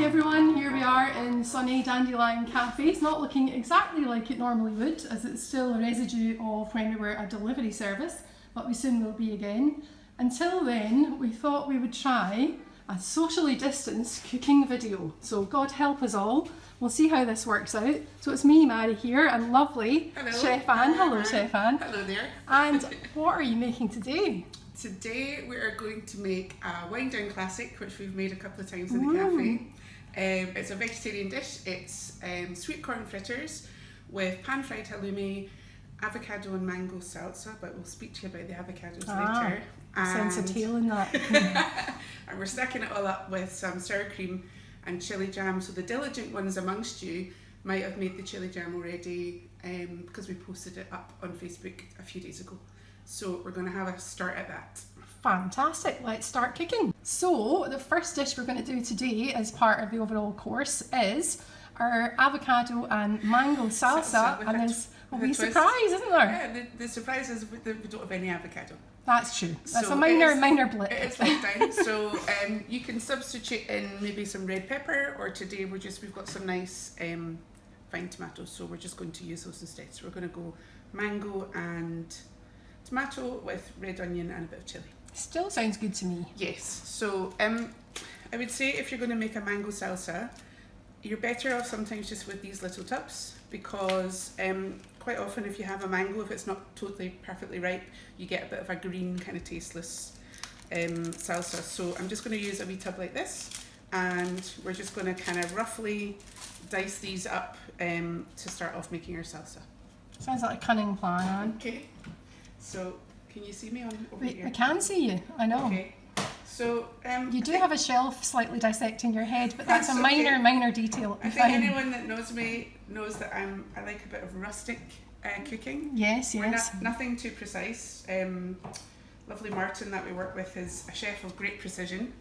Hi everyone, here we are in sunny Dandelion Cafe. It's not looking exactly like it normally would, as it's still a residue of when we were a delivery service, but we soon will be again. Until then, we thought we would try a socially distanced cooking video. So God help us all. We'll see how this works out. So it's me, Mairi, here, and lovely Chef Anne. Hello, Chef Anne. Hello there. And what are you making today? Today we are going to make a wind down classic, which we've made a couple of times in the cafe. It's a vegetarian dish. It's sweetcorn fritters with pan-fried halloumi, avocado and mango salsa, but we'll speak to you about the avocados later. Sense a tail in that. And we're stacking it all up with some sour cream and chilli jam. So the diligent ones amongst you might have made the chilli jam already because we posted it up on Facebook a few days ago. So we're going to have a start at that. Fantastic, let's start cooking. So the first dish we're going to do today as part of the overall course is our avocado and mango salsa, and there's a wee surprise, isn't there? Yeah, the surprise is we don't have any avocado. That's true. That's so a minor blip. It's lockdown, so you can substitute in maybe some red pepper, or today we've got some nice fine tomatoes, so we're just going to use those instead. So we're going to go mango and tomato with red onion and a bit of chilli. Still sounds good to me. Yes, so I would say if you're going to make a mango salsa, you're better off sometimes just with these little tubs, because quite often if you have a mango, if it's not totally perfectly ripe, you get a bit of a green kind of tasteless salsa. So I'm just going to use a wee tub like this, and we're just going to kind of roughly dice these up to start off making our salsa. Sounds like a cunning plan, Anne. Okay, so can you see me on over here? I can see you, I know. Okay. So you do have a shelf slightly dissecting your head, but that's a okay. minor detail. I think anyone that knows me knows that I like a bit of rustic cooking. Yes. Nothing too precise. Lovely Martin that we work with is a chef of great precision,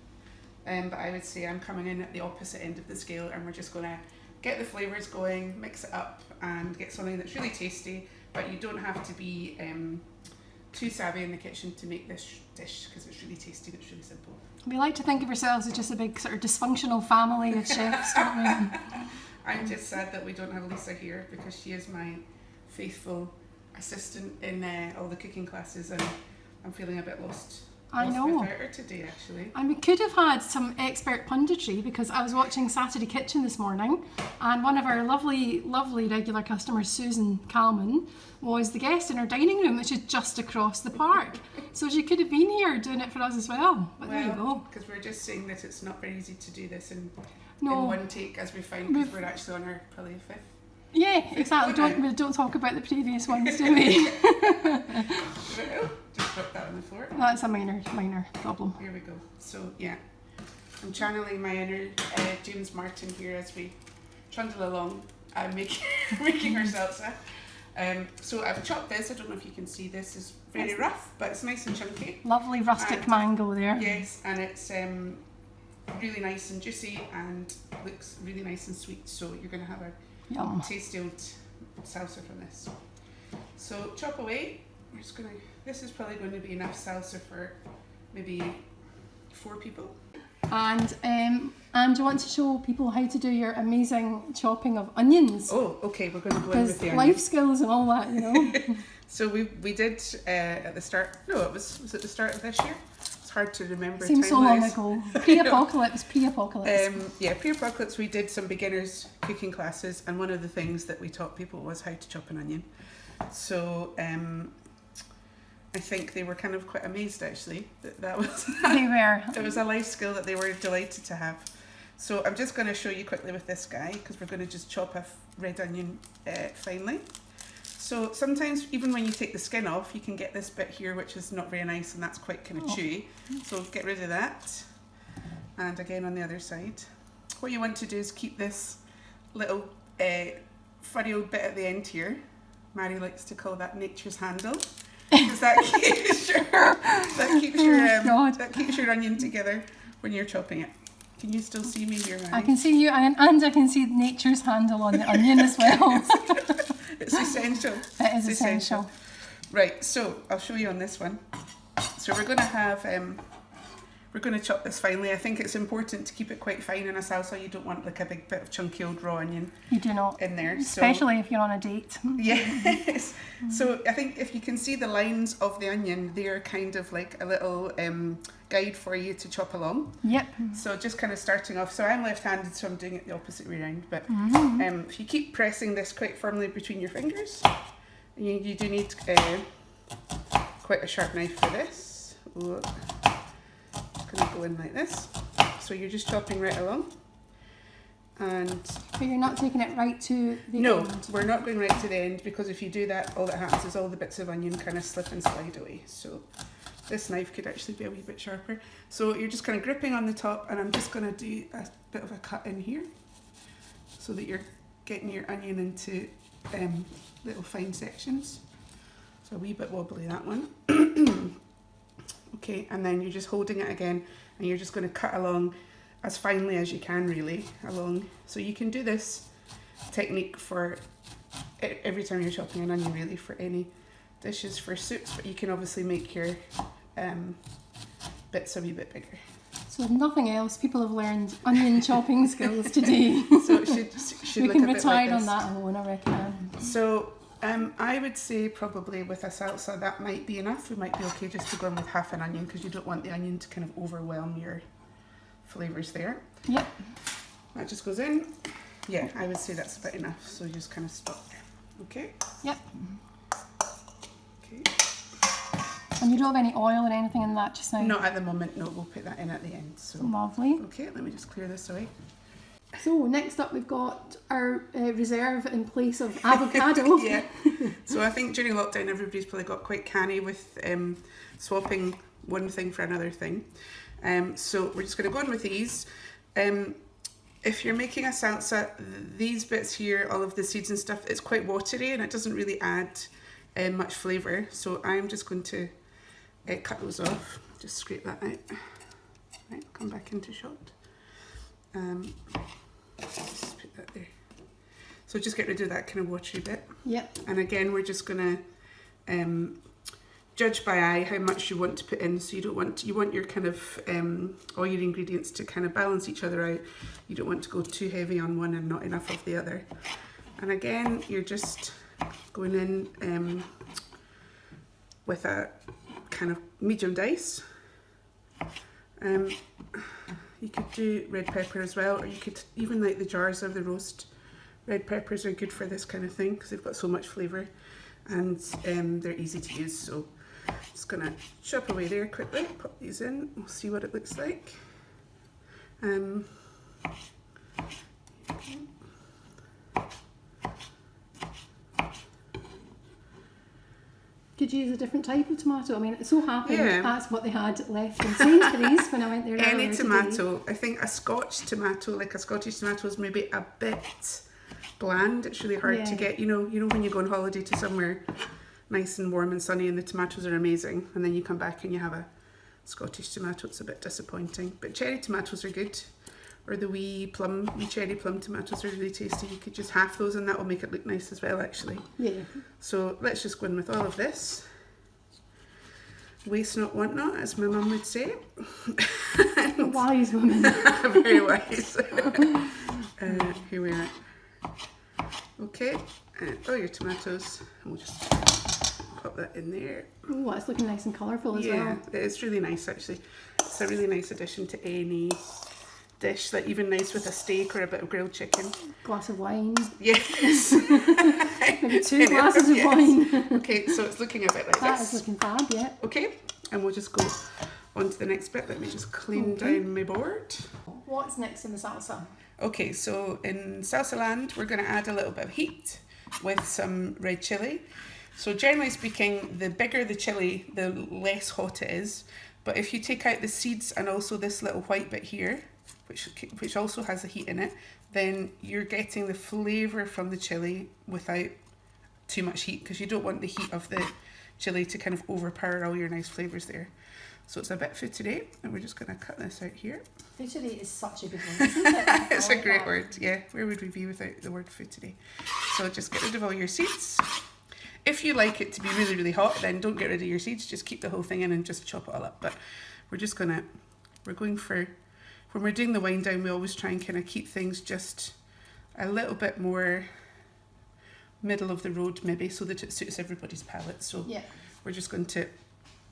but I would say I'm coming in at the opposite end of the scale, and we're just going to get the flavours going, mix it up, and get something that's really tasty. But you don't have to be too savvy in the kitchen to make this dish, because it's really tasty and it's really simple. We like to think of ourselves as just a big sort of dysfunctional family of chefs, don't we? I'm just sad that we don't have Lisa here, because she is my faithful assistant in all the cooking classes, and I'm feeling a bit lost. I know. Without her today, actually. And we could have had some expert punditry, because I was watching Saturday Kitchen this morning, and one of our lovely regular customers, Susan Kalman, was the guest in our dining room, which is just across the park. So she could have been here doing it for us as well. But there you go. Because we're just saying that it's not very easy to do this in one take, as we find, because we're actually on our probably fifth. Yeah, exactly. We don't talk about the previous ones, do we? Just drop that on the floor. That's a minor problem. Here we go. So yeah, I'm channeling my inner James Martin here as we trundle along, making our salsa. So I've chopped this. I don't know if you can see this. It's very rough, but it's nice and chunky. Lovely rustic mango there. Yes, and it's really nice and juicy and looks really nice and sweet. So you're going to have a tasty old salsa from this. So chop away. We're just going to. This is probably going to be enough salsa for maybe 4 people. And do you want to show people how to do your amazing chopping of onions? Oh, okay, we're going to go in with the onions. Life skills and all that, you know. So we did at the start. No, was it the start of this year? It's hard to remember. Seems so long ago. Pre-apocalypse. Yeah, pre-apocalypse. We did some beginners cooking classes, and one of the things that we taught people was how to chop an onion. So I think they were kind of quite amazed, actually, that was they were. It was a life skill that they were delighted to have. So I'm just going to show you quickly with this guy, because we're going to just chop a red onion finely. So sometimes even when you take the skin off, you can get this bit here which is not very nice, and that's quite kind of chewy. So get rid of that. And again on the other side. What you want to do is keep this little furry old bit at the end here. Mairi likes to call that nature's handle, because that keeps your onion together when you're chopping it. Can you still see me here, Mairi? I can see you, and I can see nature's handle on the onion as well. It's essential. It is essential. Right, so I'll show you on this one. So we're going to have we're going to chop this finely. I think it's important to keep it quite fine in a salsa. You don't want like a big bit of chunky old raw onion. You do not. In there. Especially if you're on a date. Yes. So I think if you can see the lines of the onion, they're kind of like a little guide for you to chop along. Yep. So just kind of starting off. So I'm left-handed, so I'm doing it the opposite way around. But if you keep pressing this quite firmly between your fingers, you do need quite a sharp knife for this. Whoa. It's going to go in like this. So you're just chopping right along. And but you're not taking it right to the end? No, we're not going right to the end, because if you do that, all that happens is all the bits of onion kind of slip and slide away. So this knife could actually be a wee bit sharper. So you're just kind of gripping on the top, and I'm just going to do a bit of a cut in here so that you're getting your onion into little fine sections. So a wee bit wobbly, that one. Okay, and then you're just holding it again, and you're just going to cut along as finely as you can, really, along. So you can do this technique for every time you're chopping an onion, really, for any dishes, for soups, but you can obviously make your bits a wee bit bigger. So if nothing else, people have learned onion chopping skills today. So it should we look can a bit retire like on this. that alone, I reckon. So I would say probably with a salsa that might be enough. We might be okay just to go in with half an onion, because you don't want the onion to kind of overwhelm your flavours there. Yep. That just goes in. Yeah, I would say that's about enough. So you just kind of stop there. Okay? Yep. Okay. And you don't have any oil or anything in that just now? Not at the moment, no. We'll put that in at the end. So lovely. okay, let me just clear this away. So next up we've got our reserve in place of avocado. Yeah. So I think during lockdown everybody's probably got quite canny with swapping one thing for another thing. So we're just going to go on with these. If you're making a salsa, these bits here, all of the seeds and stuff, it's quite watery and it doesn't really add much flavour. So I'm just going to cut those off. Just scrape that out. Right, come back into shot. Just put that there. So just get rid of that kind of watery bit. Yep. And again, we're just going to judge by eye how much you want to put in. So you want your kind of all your ingredients to kind of balance each other out. You don't want to go too heavy on one and not enough of the other. And again, you're just going in with a kind of medium dice. You could do red pepper as well, or you could even, like the jars of the roast red peppers are good for this kind of thing because they've got so much flavour, and they're easy to use. So just gonna chop away there quickly, pop these in, we'll see what it looks like. Could you use a different type of tomato? I mean, it so happened Yeah. that's what they had left in Sainsbury's when I went there Any earlier tomato, today. I think a Scotch tomato, like a Scottish tomato, is maybe a bit bland. It's really hard to Yeah. get. You know when you go on holiday to somewhere nice and warm and sunny and the tomatoes are amazing, and then you come back and you have a Scottish tomato, it's a bit disappointing. But cherry tomatoes are good, or the wee cherry plum tomatoes are really tasty. You could just half those and that will make it look nice as well, actually. Yeah. So let's just go in with all of this. Waste not, want not, as my mum would say. A wise woman. Very wise. Here we are. Okay, all your tomatoes, and we'll just pop that in there. Oh, it's looking nice and colourful as well. It's really nice, actually. It's a really nice addition to any dish, like even nice with a steak or a bit of grilled chicken. Glass of wine. Yes. Maybe 2 glasses of wine. Okay, so it's looking a bit like That this. is looking fab, yeah. Okay, and we'll just go on to the next bit. Let me just clean down my board. What's next in the salsa? Okay, so in salsa land, we're going to add a little bit of heat with some red chilli. So generally speaking, the bigger the chilli, the less hot it is. But if you take out the seeds and also this little white bit here, which also has the heat in it, then you're getting the flavour from the chilli without too much heat, because you don't want the heat of the chilli to kind of overpower all your nice flavours there. So it's a bit for today, and we're just going to cut this out here. Food today is such a good word, isn't it? It's a great word, yeah. Where would we be without the word food today? So just get rid of all your seeds. If you like it to be really, really hot, then don't get rid of your seeds. Just keep the whole thing in and just chop it all up. But we're just going to we're going for, when we're doing the wind down, we always try and kind of keep things just a little bit more middle of the road maybe, so that it suits everybody's palate. So Yeah. we're just going to,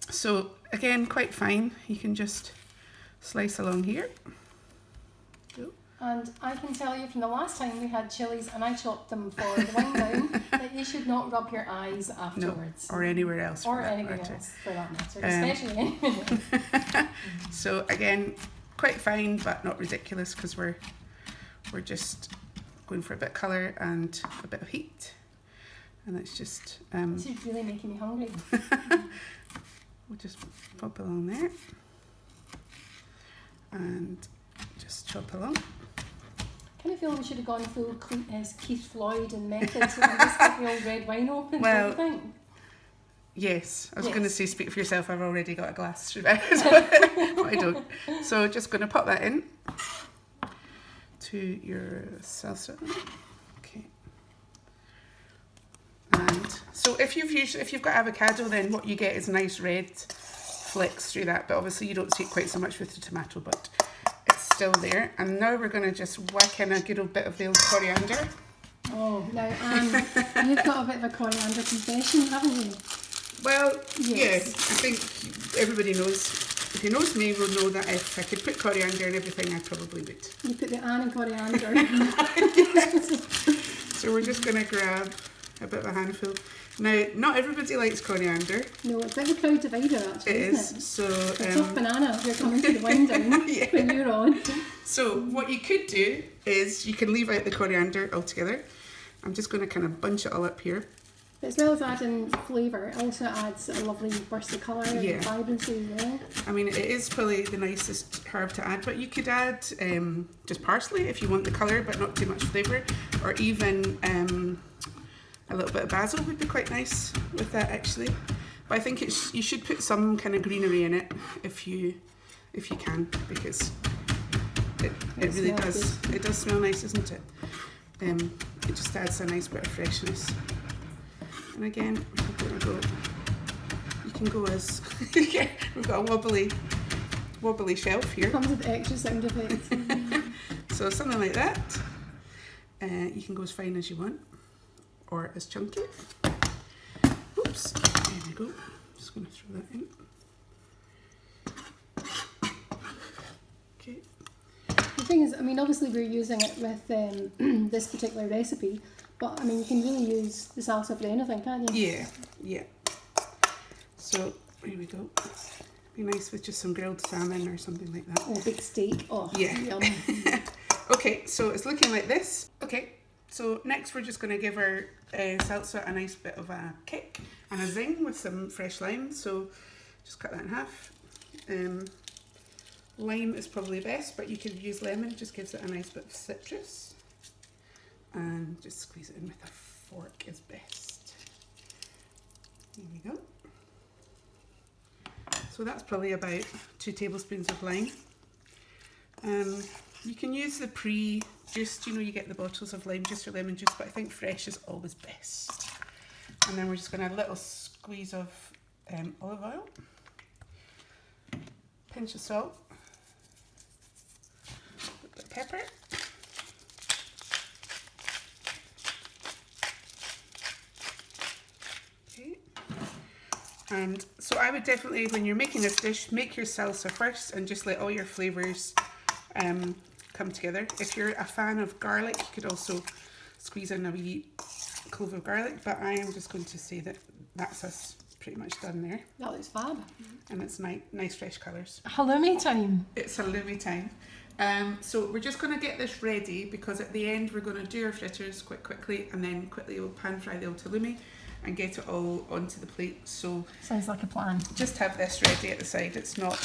so again, quite fine. You can just slice along here. And I can tell you from the last time we had chilies and I chopped them for the wind down that you should not rub your eyes afterwards. No, or anywhere else. Or anything else for that matter, especially anything else. So again, quite fine, but not ridiculous, because we're just going for a bit of colour and a bit of heat. And it's just... This is really making me hungry. We'll just pop along there. And just chop along. I kind of feel we should have gone full Keith Floyd and method and just got the old red wine open. Well, don't you think? Yes, I was Yes. going to say speak for yourself, I've already got a glass through there, but I don't. So just going to pop that in to your salsa. Okay. And so if you've got avocado, then what you get is nice red flecks through that, but obviously you don't see it quite so much with the tomato, but it's still there. And now we're going to just whack in a good old bit of the old coriander. Oh, now Anne, you've got a bit of a coriander confession, haven't you? Well, Yes. yeah, I think everybody knows, who knows me will know that if I could put coriander in everything, I probably would. You put the Anne in coriander. So we're just going to grab a bit of a handful. Now, not everybody likes coriander. No, it's like a crowd divider actually, It isn't is. it? So, It's tough banana if you're coming to the wind down Yeah. when you're on. so what you could do is you can leave out the coriander altogether. I'm just going to kind of bunch it all up here. As well as adding flavour, it also adds a lovely burst of colour Yeah. and vibrancy as well. I mean, it is probably the nicest herb to add, but you could add just parsley if you want the colour but not too much flavour, or even a little bit of basil would be quite nice with that actually. But I think you should put some kind of greenery in it if you can, because it really smells does. good. It does smell nice, doesn't it? It just adds a nice bit of freshness. And again, you can go as yeah, we've got a wobbly shelf here. Comes with extra sound effects. So something like that. You can go as fine as you want, or as chunky. Oops, there we go. Just going to throw that in. Okay. The thing is, I mean, obviously we're using it with this particular recipe, but I mean, you can really use the salsa for anything, can't you? Yeah, yeah. So here we go. Be nice with just some grilled salmon or something like that. Oh, big steak. Oh, Yeah. yum. Okay, so it's looking like this. Okay, so next we're just going to give our salsa a nice bit of a kick and a zing with some fresh lime. So just cut that in half. Lime is probably best, but you could use lemon. It just gives it a nice bit of citrus. And just squeeze it in with a fork is best. There we go. So that's probably about 2 tablespoons of lime. You can use the pre-juiced, you get the bottles of lime juice or lemon juice, but I think fresh is always best. And then we're just going to add a little squeeze of olive oil, pinch of salt, a bit of pepper, okay. And so I would definitely, when you're making this dish, make your salsa first and just let all your flavours come together. If you're a fan of garlic, you could also squeeze in a wee clove of garlic, but I am just going to say that that's us pretty much done there. That looks fab. And it's nice fresh colours. Halloumi time. It's halloumi time. So we're just going to get this ready, because at the end we're going to do our fritters quite quickly, and then quickly we'll pan fry the old halloumi and get it all onto the plate. So Sounds like a plan. just have this ready at the side. It's not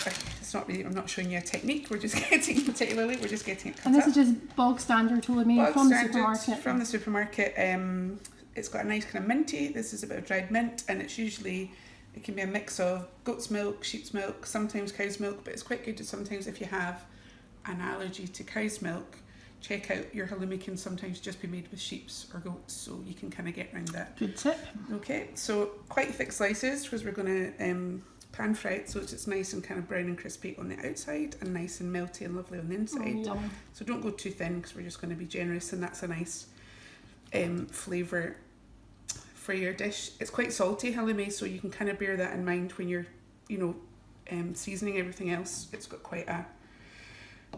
really, I'm not showing you a technique, we're just getting it cut And this up. is just bog standard halloumi Bog from the standard supermarket. From the supermarket. It's got a nice kind of minty. This is a bit of dried mint, and it's usually, it can be a mix of goat's milk, sheep's milk, sometimes cow's milk, but it's quite good to sometimes, if you have an allergy to cow's milk, check out your halloumi can sometimes just be made with sheep's or goat's, so you can kind of get around that. Good tip. Okay, so quite thick slices, because we're going to pan fry it so it's just nice and kind of brown and crispy on the outside and nice and melty and lovely on the inside. Yum. So don't go too thin because we're just going to be generous, and that's a nice flavour for your dish. It's quite salty, halloumi, so you can kind of bear that in mind when you're, seasoning everything else. It's got quite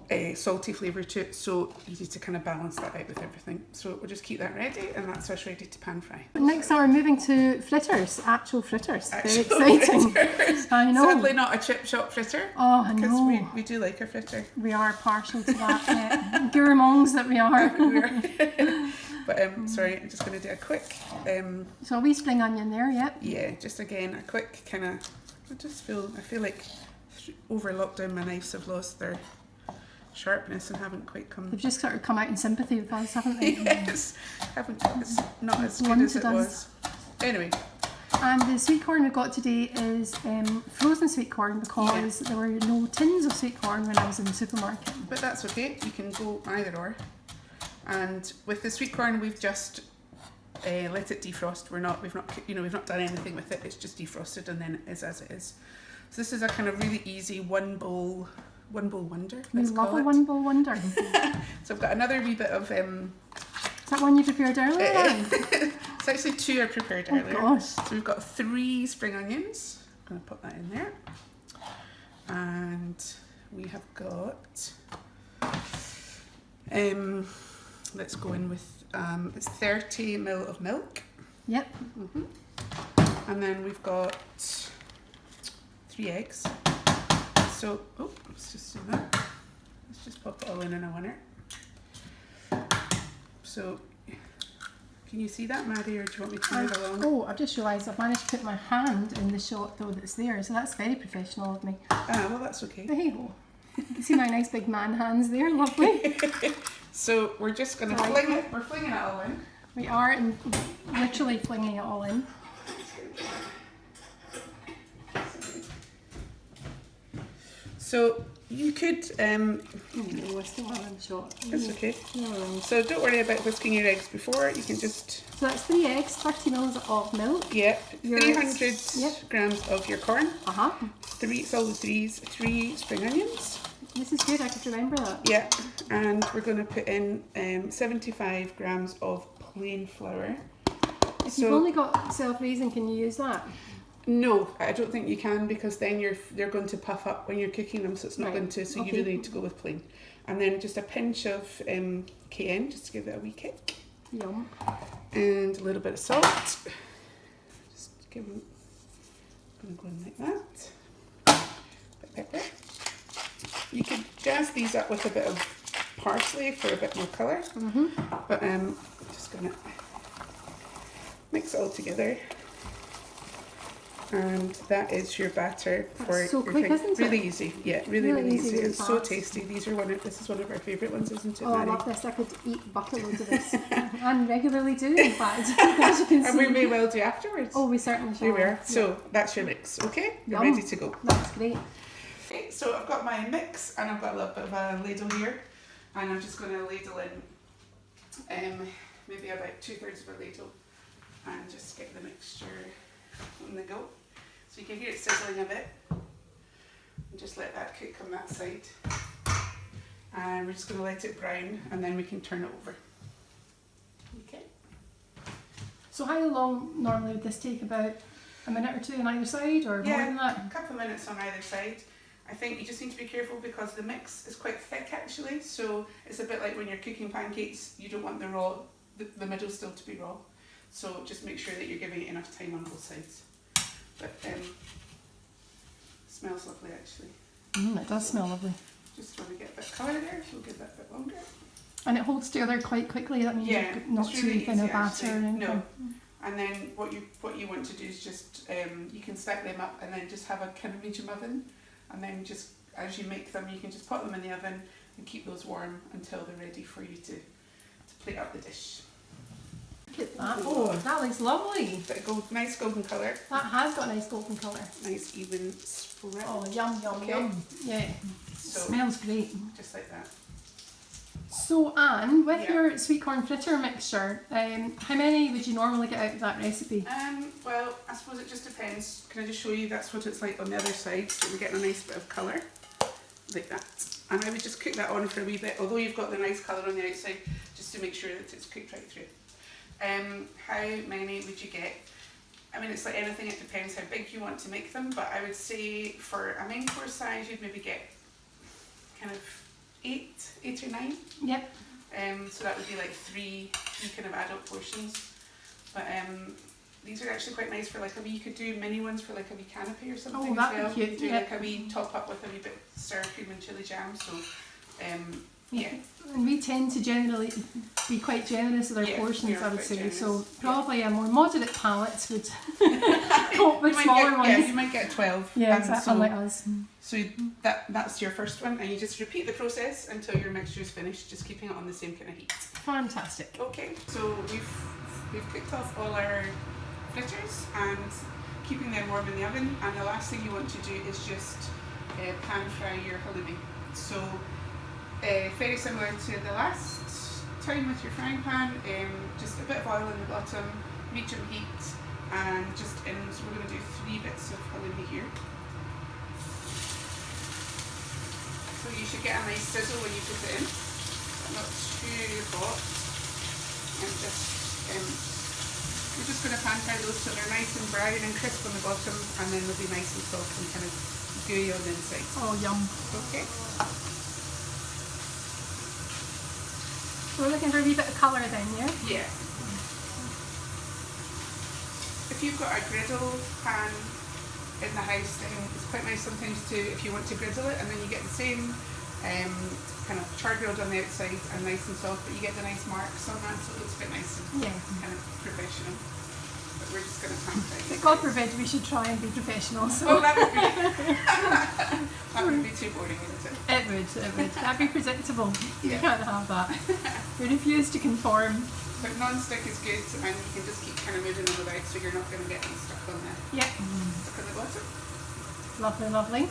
a salty flavour to it, so you need to kind of balance that out with everything. So we'll just keep that ready, and that's us ready to pan fry. But next we're moving to fritters, actual fritters. Very Actual exciting. fritters. I know. Sadly not a chip shop fritter. Oh, I Because know. we do like a fritter. We are partial to that, yeah. Gourmands that we are. But sorry, I'm just going to do a quick... So a wee spring onion there, yeah. yeah, just again, a quick kind of... I feel like over lockdown my knives have lost their sharpness and haven't quite come... They've just sort of come out in sympathy with us, haven't they? Yes, it's not as good as it was. Anyway. And the sweet corn we've got today is frozen sweet corn because there were no tins of sweet corn when I was in the supermarket. But that's okay, you can go either or. And with the sweet corn, we've just let it defrost. We've not done anything with it. It's just defrosted and then it is as it is. So this is a kind of really easy one bowl wonder. We love a one bowl wonder. So I've got another wee bit of. Is that one you prepared earlier? It's actually 2 I prepared earlier. Gosh. So we've got 3 spring onions. I'm going to put that in there. And we have got. Let's go in with it's 30 ml of milk. Yep. And then we've got 3 eggs. So, let's just do that. Let's just pop it all in a winner. So, can you see that, Maddie, or do you want me to move along? Oh, I've just realised I've managed to put my hand in the shot though that's there, so that's very professional of me. Well, that's okay. There you go. You can see my nice big man hands there, lovely. So we're just going to fling it. We're flinging it all in. We are literally flinging it all in. So you could. I still have in the shot. That's okay. No. So don't worry about whisking your eggs before. You can just. So that's 3 eggs, 30 mils of milk. Yeah. 300 grams of your corn. 3 solid 3 spring onions. This is good. I could remember that. Yeah, and we're going to put in 75 grams of plain flour. If you've only got self-raising, can you use that? No, I don't think you can, because then they're going to puff up when you're cooking them, so it's not going to. So you really need to go with plain. And then just a pinch of cayenne, just to give it a wee kick. Yum. And a little bit of salt. Just give them. I'm going to go in like that. Bit of pepper. You could jazz these up with a bit of parsley for a bit more colour. But I'm just going to mix it all together. And that is your batter for That's so your quick, thing. isn't it? Really easy. Yeah, really easy. really It's so fast. tasty. This is one of our favourite ones, isn't it, Oh, I Maddie? love this. I could eat bucketloads of this. And regularly do, in fact. As you can see. And we may well do afterwards. Oh, we certainly shall. There we are. So that's your mix, okay? You're Yum. ready to go. That's great. Okay, so I've got my mix and I've got a little bit of a ladle here, and I'm just going to ladle in maybe about 2/3 of a ladle and just get the mixture on the go. So you can hear it sizzling a bit, and just let that cook on that side, and we're just going to let it brown and then we can turn it over. Okay. So how long normally would this take? About a minute or 2 on either side, or more than that? A couple of minutes on either side. I think you just need to be careful because the mix is quite thick actually, so it's a bit like when you're cooking pancakes, you don't want the middle still to be raw. So just make sure that you're giving it enough time on both sides. But smells lovely actually. It does smell lovely. Just want to get a bit of colour there, so we'll give that a bit longer. And it holds together quite quickly. That means you're not it's too really thin a easy, batter or actually. anything. No. And then what you want to do is just you can stack them up and then just have a kind of medium oven, and then just as you make them you can just put them in the oven and keep those warm until they're ready for you to plate up the dish. Look at that. Oh, that looks lovely. Bit of nice golden colour. That has got a nice golden colour. Nice even spread. Oh, yum, yum, Okay. yum. Yeah. So Smells great. just like that. So Anne, with Yeah. your sweet corn fritter mixture, how many would you normally get out of that recipe? Well, I suppose it just depends. Can I just show you that's what it's like on the other side, so we're getting a nice bit of colour, like that. And I would just cook that on for a wee bit, although you've got the nice colour on the outside, just to make sure that it's cooked right through. How many would you get? I mean, it's like anything, it depends how big you want to make them, but I would say for a main course size, you'd maybe get kind of 8 or 9. Yep. So that would be like three kind of adult portions. But these are actually quite nice for like a wee, you could do mini ones for like a wee canapé or something as that'd well. be cute. Do Yep. like a wee top up with a wee bit of sour cream and chili jam. So yeah. And we tend to generally be quite generous with our Yeah, portions, we are I would quite say. generous. So probably a more moderate palate would cope with You might smaller get, ones. yeah, you might get 12. Yeah, And exactly, unlike us. So that's your first one, and you just repeat the process until your mixture is finished, just keeping it on the same kind of heat. Fantastic. Okay, so we've cooked off all our fritters and keeping them warm in the oven, and the last thing you want to do is just pan fry your halloumi. So very similar to the last time with your frying pan, just a bit of oil in the bottom, medium heat, and just in, so we're going to do 3 bits of halloumi here. So you should get a nice sizzle when you put it in, not too hot, and just we're just going to pan fry those so they're nice and brown and crisp on the bottom, and then they'll be nice and soft and kind of gooey on the inside. Oh, yum. Okay. We're looking for a wee bit of colour then, yeah? Yeah. If you've got a griddle pan in the house, then it's quite nice sometimes to, if you want to griddle it, and then you get the same kind of char grilled on the outside and nice and soft, but you get the nice marks on that, so it looks a bit nice and kind of professional. But we're just going to pan fry it. God forbid we should try and be professional. So. Oh, that would be that would be too boring, wouldn't it? It would. That'd be predictable. You Yeah. can't have that. We refuse to conform. But non-stick is good, and you can just keep kind of moving them about, so you're not going to get them stuck on the stuck on the bottom. Lovely, lovely.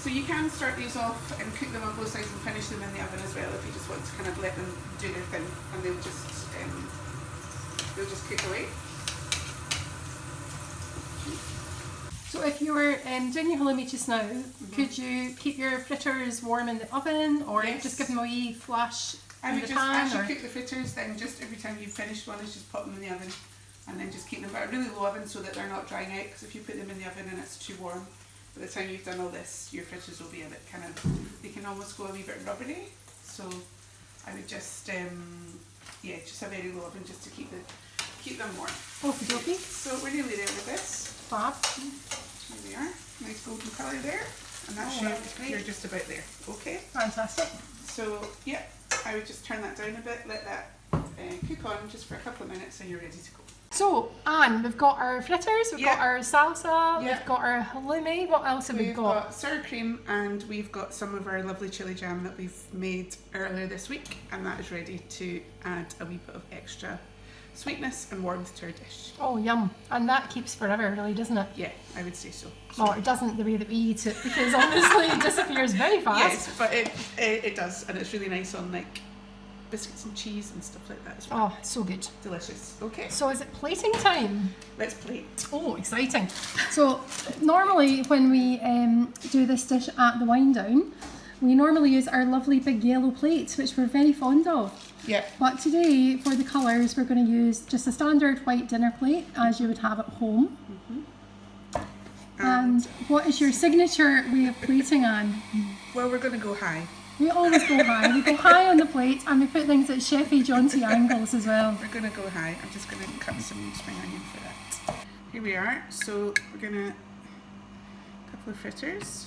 So you can start these off and cook them on both sides and finish them in the oven as well if you just want to kind of let them do their thing, and they'll just cook away. So if you were doing your halloumi just now, could you keep your fritters warm in the oven, or Yes. just give them a wee flash I in would the just, pan? as you Or? cook the fritters, then just every time you've finished one, is just pop them in the oven, and then just keep them at a really low oven so that they're not drying out, because if you put them in the oven and it's too warm, by the time you've done all this, your fritters will be a bit kind of, they can almost go a wee bit rubbery. So I would just, just a very low oven just to keep them warm. Okie dokie. So we're nearly there with this. Fab. Here we are, nice golden colour there, and that's you're just about there. Okay. Fantastic. So yeah, I would just turn that down a bit, let that cook on just for a couple of minutes, and you're ready to go. So, Anne, we've got our fritters, we've got our salsa, Yeah. we've got our halloumi. What else have we We've got? got sour cream, and we've got some of our lovely chili jam that we've made earlier this week, and that is ready to add a wee bit of extra sweetness and warmth to our dish. Oh, yum. And that keeps forever, really, doesn't it? Yeah, I would say so. Well, it doesn't the way that we eat it, because obviously it disappears very fast. Yes, but it does, and it's really nice on like biscuits and cheese and stuff like that as well. Oh, it's so good. Delicious. Okay, So is it plating time? let's plate. Oh, exciting. So normally when we do this dish at the wind down, we normally use our lovely big yellow plates, which we're very fond of. Yeah. But today, for the colours, we're going to use just a standard white dinner plate, as you would have at home. And what is your signature way of plating, Anne? Well, we're going to go high. We always go high. We go high on the plate, and we put things at chefy jaunty angles as well. We're going to go high. I'm just going to cut some spring onion for that. Here we are. So we're going to, a couple of fritters.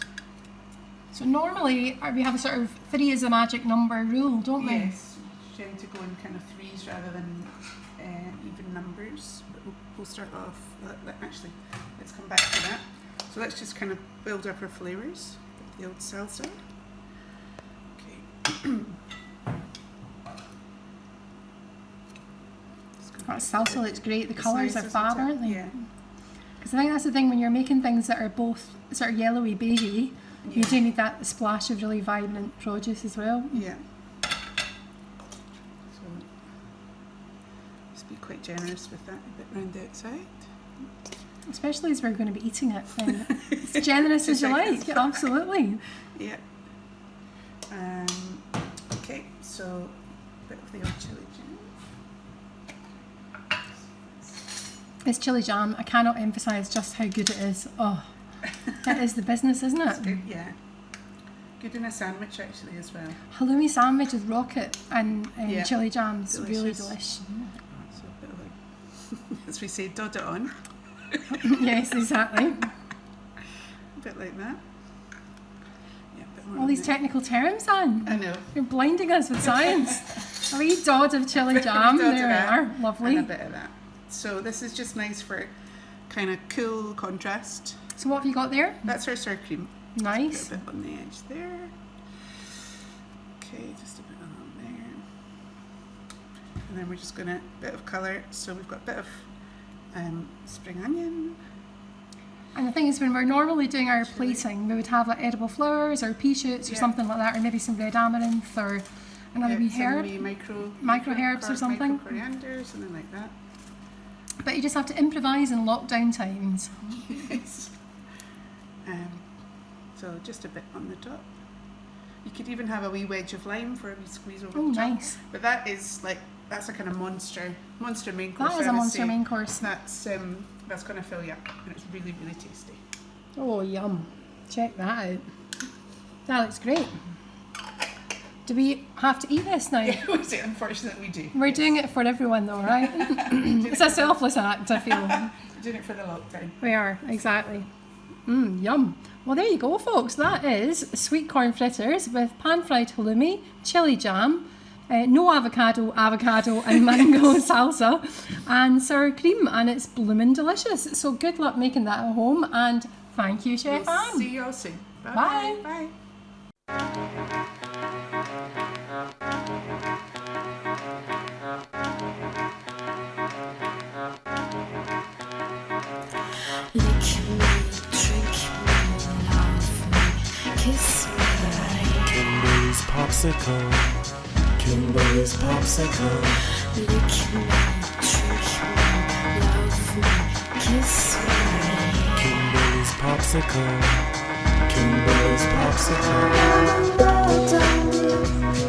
So normally we have a sort of 3 is a magic number rule, don't we? Yes, we tend to go in kind of threes rather than even numbers. But we'll start off, actually, let's come back to that. So let's just kind of build up our flavours. The old salsa. Okay. That salsa looks great. The colours nice, are isn't fab, it? aren't they? Yeah. Because I think that's the thing when you're making things that are both sort of yellowy, beigey, You do need that splash of really vibrant produce as well. Yeah. So just be quite generous with that, a bit round the outside. Especially as we're going to be eating it, then as generous as you like. Absolutely. Yeah. Okay, so a bit of the old chili jam. This chili jam, I cannot emphasise just how good it is. Oh, it is the business, isn't it? It's good, yeah. Good in a sandwich actually as well. Halloumi sandwich with rocket and chili jam's really Delicious. delish. So a bit of like, as we say, dod it on. Yes, exactly. A bit like that. Yeah, a bit more All on these there. technical terms, Anne. I know. You're blinding us with science. A wee dod of chili jam. Dod of There we that, are. Lovely. And a bit of that. So this is just nice for kind of cool contrast. So what have you got there? That's our sour cream. Nice. Put a bit on the edge there. Okay, just a bit on there. And then we're just going to, bit of colour. So we've got a bit of spring onion. And the thing is, when we're normally doing our plating, we would have like edible flowers or pea shoots or Yeah. something like that, or maybe some red amaranth or another wee some herb. wee micro herbs or something. Micro coriander, something like that. But you just have to improvise in lockdown times. Yes. So just a bit on the top. You could even have a wee wedge of lime for a wee squeeze over Oh, the top. nice. But that is like, that's a kind of monster main course. That is I a would monster say. main course. That's going to fill you up, and it's really, really tasty. Oh, yum. Check that out. That looks great. Do we have to eat this now? Yeah, unfortunately we do. We're doing it for everyone though, right? It's a selfless act, I feel. We're doing it for the lockdown. We are, exactly. Yum. Well, there you go, folks. That is Sweetcorn Fritters with pan-fried halloumi, chili jam, no avocado, and mango salsa, and sour cream, and it's bloomin' delicious. So good luck making that at home, and thank you, Chef We'll Anne. see you all soon. Bye. Bye. Lick me, drink me, love me, kiss me. Kimberly's popsicle. Kimberly's popsicle. Lick me, drink me, love me, kiss me. Kimberly's popsicle. Kimberly's popsicle. Bow down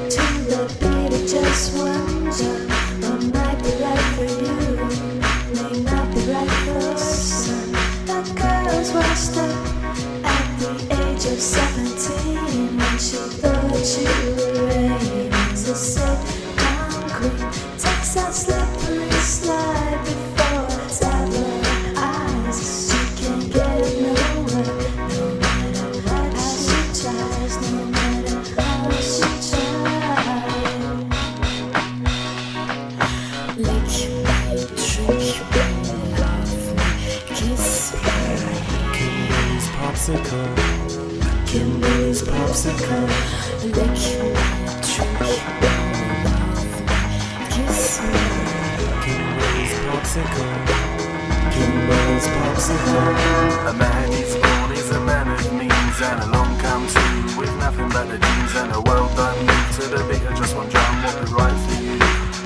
to the beat of just one jam. What might be right for you may not be right for some. That girl's washed up at the age of 17 when she thought you were ready to sit down queen. Takes that slippery slide before it's ever her eyes. She can't get it nowhere, no matter what she tries, no matter how she tries. Lick me, drink me, love me, kiss me. Kimberly's popsicle. Kimberly's popsicle. Lick me, drink me, love me, kiss me. Kimberly's popsicle. Kimberly's popsicle. A man is born, he's a man of means, and along comes two with nothing but the jeans and a well done move to the beat of just one drum. What be right for you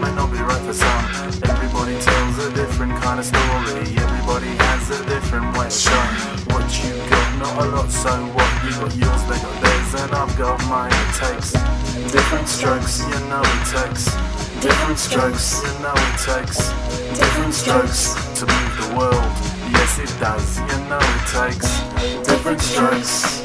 might not be right for some. Everybody tells a different kind of story. Everybody has a different way of showing what you got. Not a lot, so what? You got yours, they got theirs, and I've got mine. It takes different strokes, you know it takes different strokes, you know it takes different strokes to move the world. Yes, it does, you know it takes different strokes.